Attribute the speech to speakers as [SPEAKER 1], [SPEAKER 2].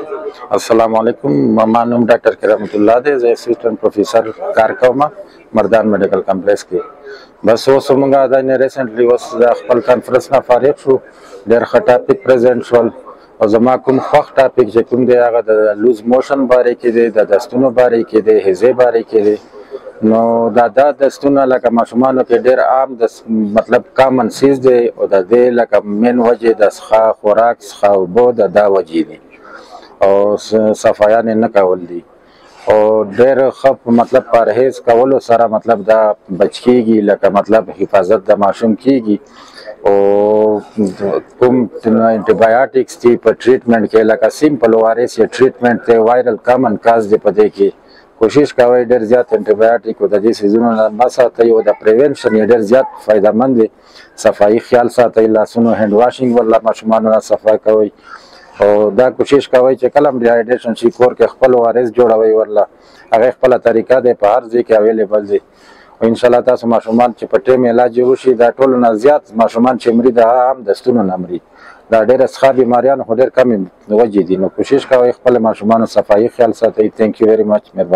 [SPEAKER 1] السلام علیکم. ما نوم ډاکټر کرامت الله دی. زه اسسټنټ پروفیسر کار کوم مردان میډیکل کمپلیکس کې. بس اوس موږ دا نه ریسنټلی اوس د خپل کانفرنس نه فارغ شو. ډېر ښه ټاپک پریزنټ شول او زما کوم خوښ ټاپک چې کوم دی هغه د لوز موشن باره کې دی، د دستونو باره کې دی، هیزې باره کې دی. نو دا دستونه لکه ماشومانو کې ډېر عام مطلب کامن سیز دی او د دې لکه مین وجې د څښاک خوراک څخه اوبه دا وجې دي او صفایان نه کول دي او ډېر ښه مطلب پرهیز کولو سره مطلب دا بچ کېږي، لکه مطلب حفاظت د ماشوم کېږي. او کوم انټي بایوټکس دي په ټریټمنټ کې لکه سیمپل وارث یا ټریټمنټ دی وایرل کامن کاز دی په دې کې کوشش کوئ ډېر زیات انټي بایوټیک او د دې سیزونو نه مه ساتئ او د پریونشن یې ډېر زیات فایده مند دی. صفایي خیال ساتئ، لاسونو هینډ واشنګ ورله ماشومانو نه صفا کوئ او دا کوشش کوئ چې کله هم ډیهایډریشن شي کور کې خپل وارث جوړوئ ورله هغې خپله طریقه دی په هر ځای کې اویلیبل دی او انشاءالله تاسو ماشومان چې په ټیم علاج یې وشي دا ټولو نه زیات ماشومان چې مري د هغه هم دستونو نه مري. دا ډېره څخه بیماریان خو ډېر کمې وجې دي. نو کوشش کوئ خپل ماشومانو صفایي خیال ساتئ. تھینک یو ویری مچ. مهرباني.